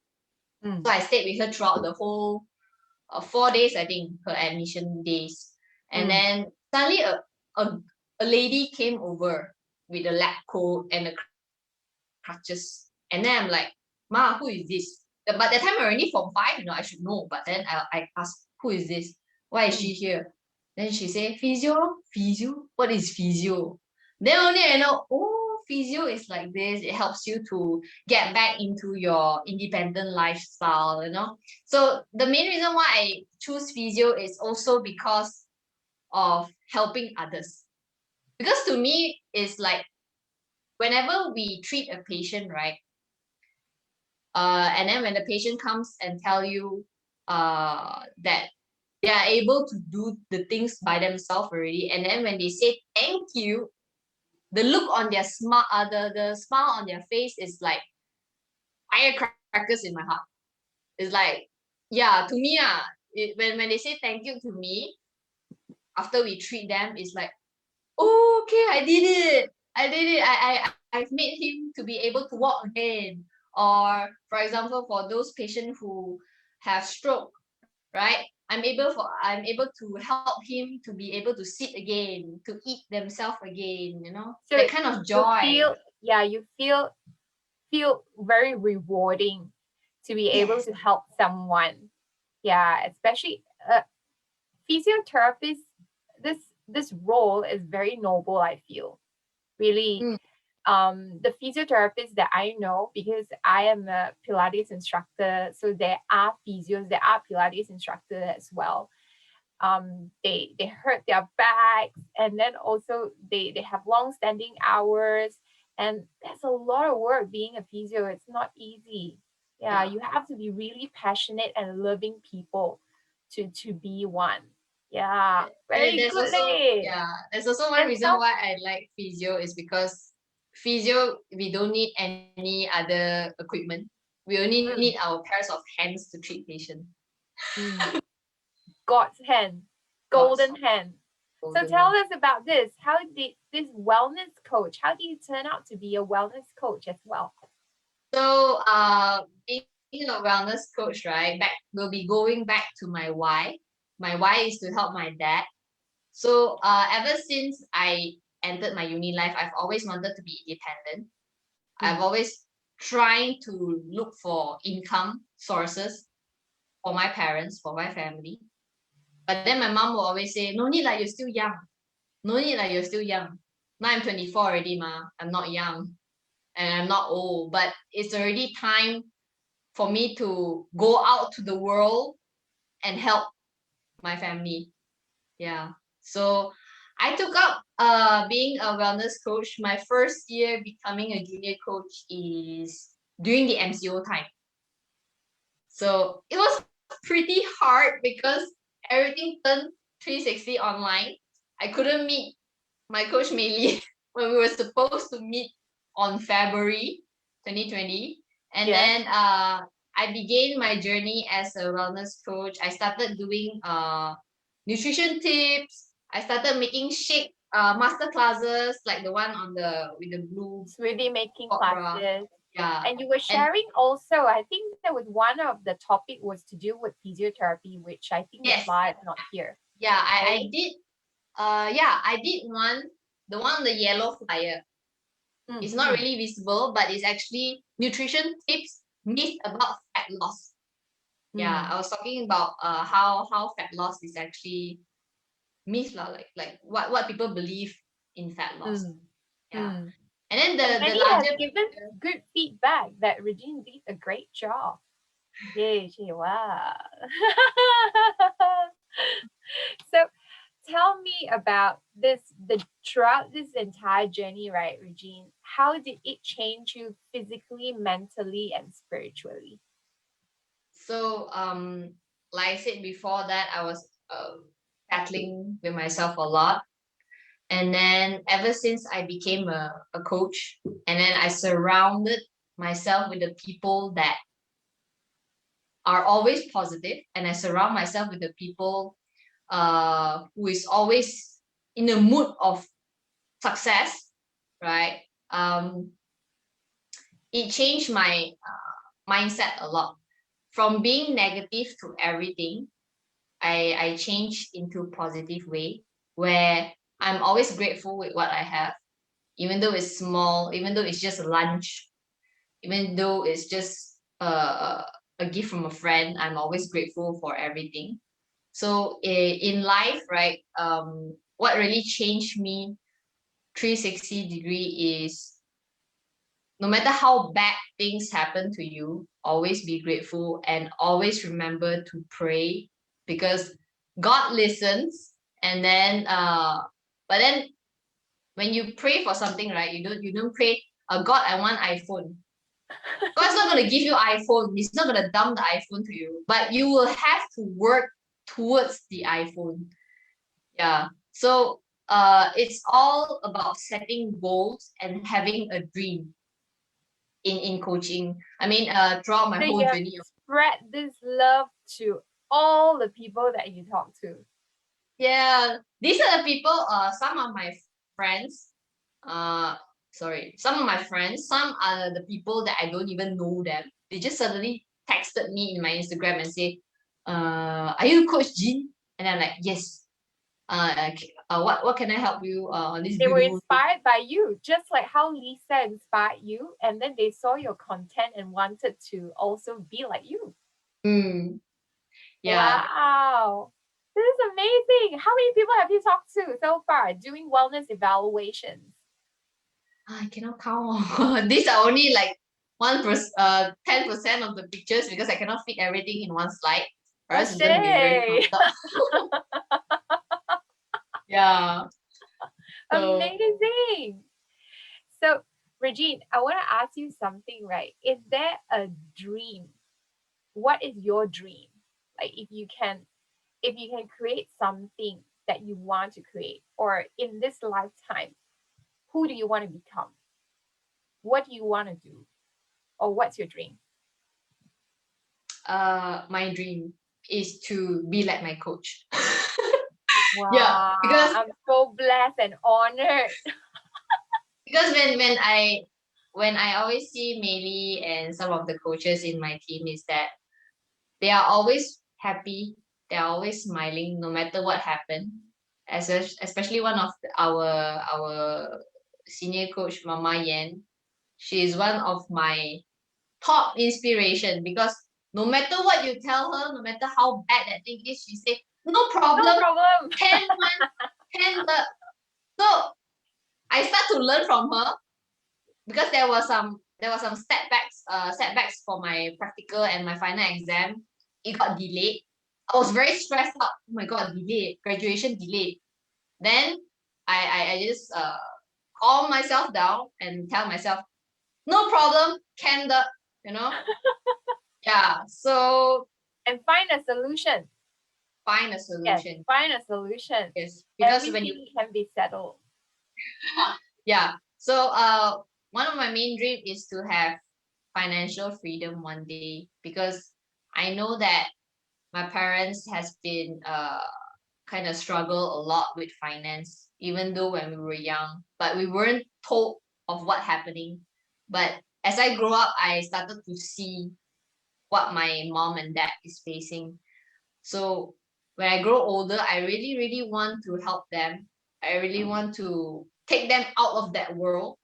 So Mm. I stayed with her throughout the whole 4 days, I think, her admission days. And Mm. then suddenly a, a lady came over with a lab coat and the crutches. And then I'm like, Ma, who is this? But that time already from five, I should know. But then I asked, who is this? Why is she Mm. here? Then she said, physio? Physio? What is physio? Then only I know, oh, physio is like this. It helps you to get back into your independent lifestyle. So the main reason why I choose physio is also because of helping others. Because to me, it's like whenever we treat a patient, right? And then when the patient comes and tell you that they are able to do the things by themselves already, and then when they say thank you, the look on their smile, the smile on their face is like firecrackers in my heart. It's like, yeah, to me, when they say thank you to me after we treat them, it's like, oh, okay, I did it. I did it. I've made him to be able to walk again. Or for example, for those patients who have stroke, right? I'm able to help him to be able to sit again, to eat themselves again, So that kind of you joy. feel, yeah, you feel very rewarding to be able Yes. to help someone. Yeah, especially physiotherapist. This role is very noble. I feel really. Mm, The physiotherapists that I know, because I am a Pilates instructor, so there are physios, there are Pilates instructors as well. They hurt their backs, and then also they have long standing hours, and there's a lot of work being a physio. It's not easy. Yeah, you have to be really passionate and loving people to be one. Yeah, very There's good, also, leh. there's also one And reason tell why I like physio is because physio, we don't need any other equipment. We only need mm, our pairs of hands to treat patient. mm, God's hand, God's golden hand. So golden tell hand. us about this. How did this wellness coach, how did you turn out to be a wellness coach as well? So being a wellness coach, right? We'll be going back to my why. My why is to help my dad. So ever since I entered my uni life, I've always wanted to be independent. I've Mm, always trying to look for income sources for my parents, for my family. But then my mom will always say, no need like you're still young. No need like you're still young. Now I'm 24 already, ma. I'm not young and I'm not old, but it's already time for me to go out to the world and help my family. Yeah. So I took up being a wellness coach. My first year becoming a junior coach is during the MCO time. So it was pretty hard because everything turned 360 online. I couldn't meet my coach Meili when we were supposed to meet on February 2020. And yes. then I began my journey as a wellness coach. I started doing nutrition tips. I started making shake master classes like the one on the with the blue Smoothie making sport bra. classes. Yeah. And you were And sharing also, I think there was one of the topic was to do with physiotherapy, which I think the yes, slide not here. yeah, I Right? did I did one, the one on the yellow flyer. Mm, It's not mm, really visible, but it's actually nutrition tips, myth about fat loss. Yeah, mm, I was talking about how fat loss is actually myth lah, like what people believe in fat loss. mm, Yeah, mm. and then And the many has larger given picture. good feedback that Regine did a great job. Yay, wow. So tell me about this the throughout this entire journey, right, Regine? How did it change you physically, mentally, and spiritually? So like I said before that, I was battling with myself a lot. And then ever since I became a coach, and then I surrounded myself with the people that are always positive, and I surround myself with the people who is always in a mood of success, right? Um, it changed my mindset a lot. From being negative to everything, I changed into positive way where I'm always grateful with what I have, even though it's small, even though it's just a lunch, even though it's just a gift from a friend. I'm always grateful for everything. So in life, right, what really changed me 360-degree is no matter how bad things happen to you, always be grateful and always remember to pray because God listens. And then but then when you pray for something, right, you don't pray, God, I want iPhone. God's not gonna give you iPhone. He's not gonna dump the iPhone to you, but you will have to work towards the iPhone. Yeah. So it's all about setting goals and having a dream in coaching. I mean, throughout my So whole you have journey. to spread this love to all the people that you talk to. Yeah, these are the people. Some of my friends. Uh, sorry, some of my friends. Some are the people that I don't even know them. They just suddenly texted me in my Instagram and say, are you Coach Jean?" And I'm like, "Yes." What can I help you on this They were beautiful day? inspired by you, just like how Lisa inspired you, and then they saw your content and wanted to also be like you. Mm, yeah. Wow. This is amazing. How many people have you talked to so far doing wellness evaluations? I cannot count. These are only like 10% of the pictures because I cannot fit everything in one slide. Or Oh, else it's gonna be very Shay. pumped up. Yeah. So Amazing. So Regine, I want to ask you something, right? Is there a dream? What is your dream? Like if you can create something that you want to create, or in this lifetime, who do you want to become? What do you want to do? Or what's your dream? My dream is to be like my coach. Yeah, Wow, because I'm so blessed and honored. when I always see Meili and some of the coaches in my team is that they are always happy, they are always smiling no matter what happened. Especially one of our senior coach, Mama Yan. She is one of my top inspiration because no matter what you tell her, no matter how bad that thing is, she say no No problem, problem. 10 1, 10 the. So I start to learn from her because there was some setbacks for my practical and my final exam. It got delayed. I was very stressed out. Oh my god, delayed, graduation delayed. Then I just calm myself down and tell myself, no problem, can the, you know, yeah. So And find a solution. find a Yes, solution. find a solution. Yes, because when you, Everything can be settled. yeah. So one of my main dream is to have financial freedom one day because I know that my parents has been kind of struggle a lot with finance even though when we were young, but we weren't told of what happening. But as I grow up, I started to see what my mom and dad is facing. So when I grow older, I really really want to help them. I really want to take them out of that world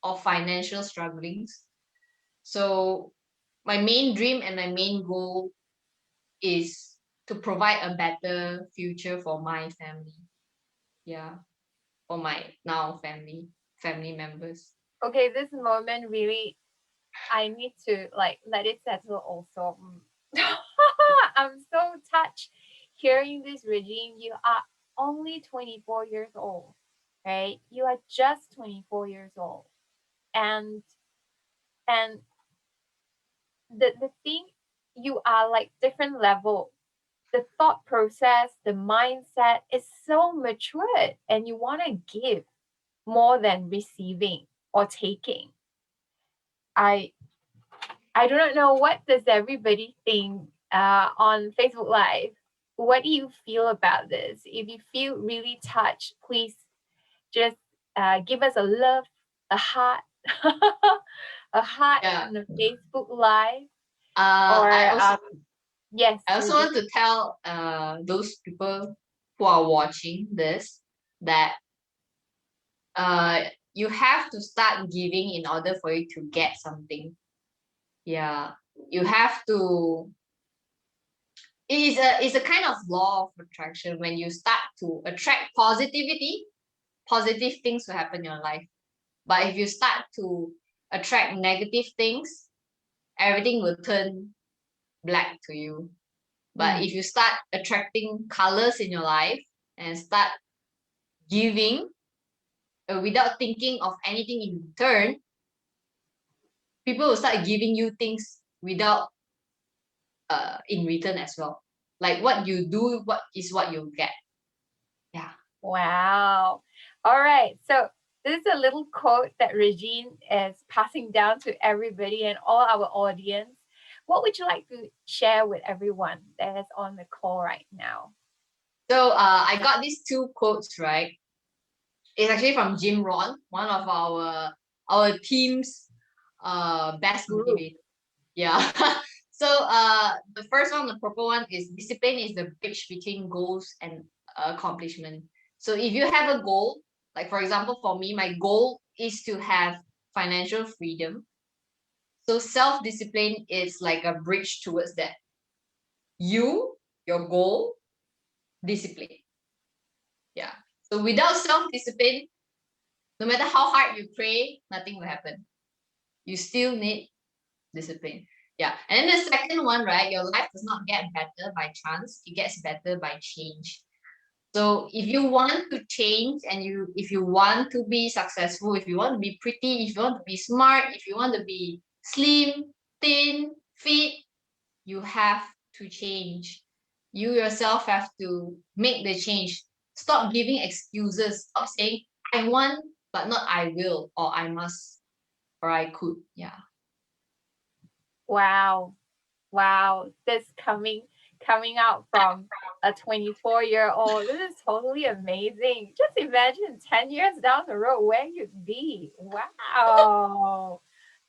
of financial strugglings. So my main dream and my main goal is to provide a better future for my family. Yeah, for my now family members. Okay, this moment really, I need to like let it settle also. I'm so touched hearing this, Regine. You are only 24 years old, right? You are just 24 years old. And and the thing, you are like different level. The thought process, the mindset is so matured, and you want to give more than receiving or taking. I I do not know, what does everybody think on Facebook Live. What do you feel about this? If you feel really touched, please just give us a love, a heart, a heart Yeah. on the Facebook Live, I or also yes, I also Regine. want to tell those people who are watching this that uh you have to start giving in order for you to get something. Yeah. You have to, it's a kind of law of attraction. When you start to attract positivity, positive things will happen in your life. But if you start to attract negative things, everything will turn black to you. But Mm. if you start attracting colors in your life and start giving without thinking of anything in return, people will start giving you things without in return as well. Like what you do, what is what you get. Yeah. Wow. All right. So this is a little quote that Regine is passing down to everybody and all our audience. What would you like to share with everyone that is on the call right now? So I got these two quotes, right? It's actually from Jim Ron, one of our team's best Group. motivator. Yeah. So the first one, the purple one, is discipline is the bridge between goals and accomplishment. So if you have a goal, like for example, for me, my goal is to have financial freedom. So self-discipline is like a bridge towards that. Your goal, discipline. Yeah. So without self-discipline, no matter how hard you pray, nothing will happen. You still need discipline. Yeah. And then the second one, right? Your life does not get better by chance, it gets better by change. So if you want to change and if you want to be successful, if you want to be pretty, if you want to be smart, if you want to be slim, thin, fit, you have to change. You yourself have to make the change. Stop giving excuses. Stop saying I want but not I will or I must or I could. Yeah. Wow. Wow. This coming out from a 24-year-old. This is totally amazing. Just imagine 10 years down the road where you'd be. Wow.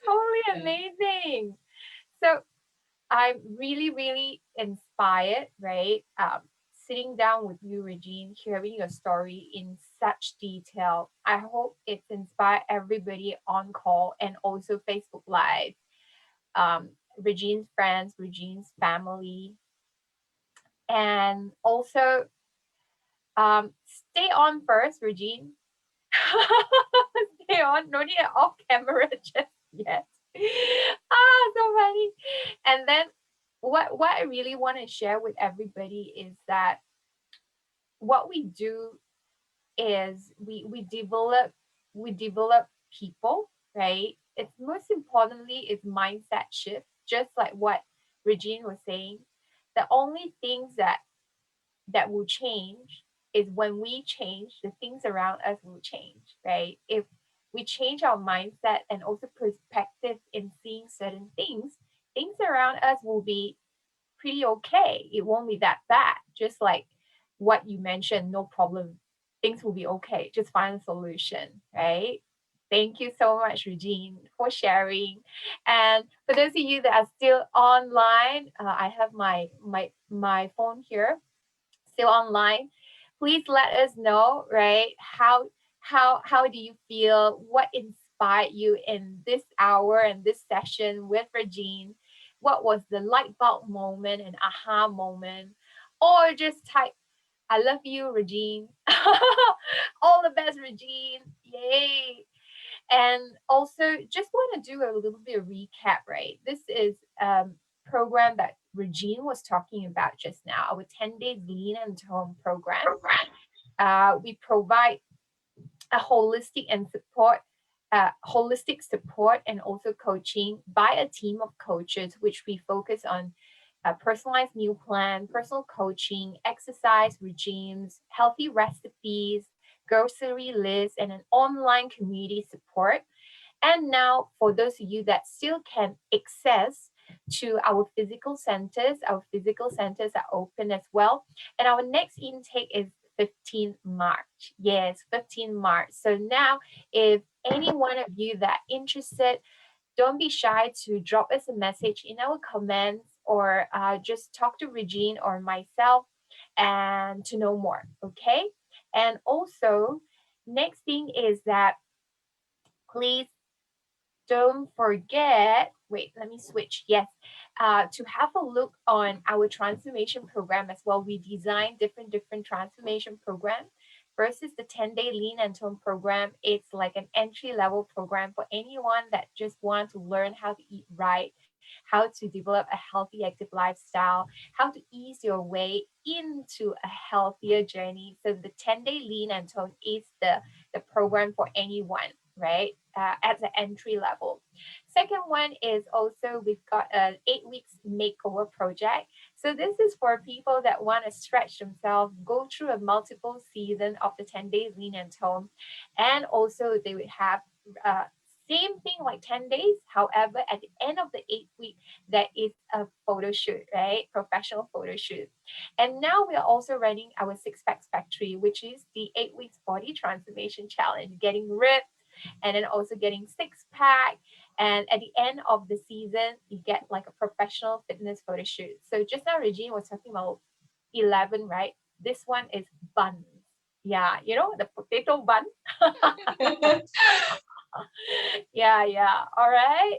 Totally amazing. So I'm really, really inspired, right? Sitting down with you, Regine, hearing your story in such detail. I hope it's inspired everybody on call and also Facebook Live. Regine's friends, Regine's family, and also stay on first, Regine. Stay on, no need off camera just yet. So funny. And then what I really want to share with everybody is that what we do is we develop people, right? It's most importantly is mindset shift, just like what Regine was saying. The only things that will change is when we change, the things around us will change, right? If we change our mindset and also perspective in seeing certain things around us will be pretty okay. It won't be that bad. Just like what you mentioned, no problem. Things will be okay. Just find a solution, right? Thank you so much, Regine, for sharing. And for those of you that are still online, I have my phone here, still online. Please let us know, right? How do you feel? What inspired you in this hour and this session with Regine? What was the light bulb moment and aha moment? Or just type, I love you, Regine. All the best, Regine. Yay. And also, just want to do a little bit of recap, right? This is program that Regine was talking about just now, our 10 days lean and tone program. We provide a holistic support and also coaching by a team of coaches, which we focus on personalized meal plan, personal coaching, exercise regimes, healthy recipes, grocery lists, and an online community support. And now, for those of you that still can access to our physical centers are open as well. And our next intake is 15 March. Yes, 15 March. So now, if any one of you that interested, don't be shy to drop us a message in our comments or just talk to Regine or myself and to know more. Okay. And also, next thing is that please don't forget, wait, let me switch. Yes, to have a look on our transformation program as well. We design different transformation programs versus the 10-day lean and tone program. It's like an entry level program for anyone that just wants to learn how to eat right, how to develop a healthy active lifestyle, how to ease your way into a healthier journey. So the 10-day lean and tone is the program for anyone, right? At the entry level. Second one is also we've got an 8 weeks makeover project. So this is for people that want to stretch themselves, go through a multiple season of the 10 days lean and tone, and also they would have same thing like 10 days. However, at the end of the 8 week, there is a photo shoot, right? Professional photo shoot. And now we are also running our Six Packs Factory, which is the 8 weeks body transformation challenge, getting ripped and then also getting six pack. And at the end of the season, you get like a professional fitness photo shoot. So just now, Regine was talking about 11, right? This one is buns. Yeah, you know, the potato bun. Yeah. All right.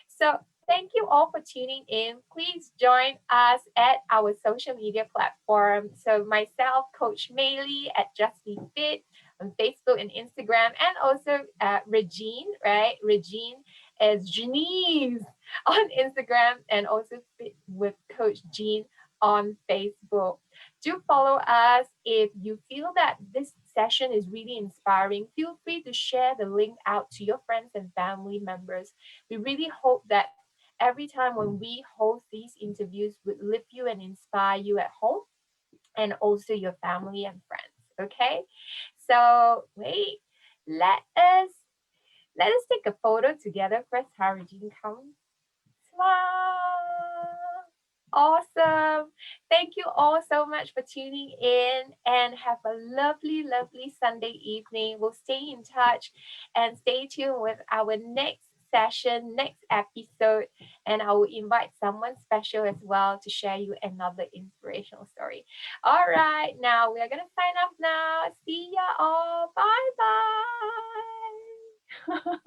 So thank you all for tuning in. Please join us at our social media platform. So myself, Coach Maylee at Just Be Fit on Facebook and Instagram, and also Regine, right? Regine is Janice on Instagram, and also Fit with Coach Jean on Facebook. Do follow us. If you feel that this session is really inspiring, feel free to share the link out to your friends and family members. We really hope that every time when we host these interviews would lift you and inspire you at home and also your family and friends. Okay, so wait, let us take a photo together first. How Regine comes. Smile. Awesome. Thank you all so much for tuning in and have a lovely, lovely Sunday evening. We'll stay in touch and stay tuned with our next session, next episode. And I will invite someone special as well to share you another inspirational story. All right. Now we are going to sign off now. See ya all. Bye bye.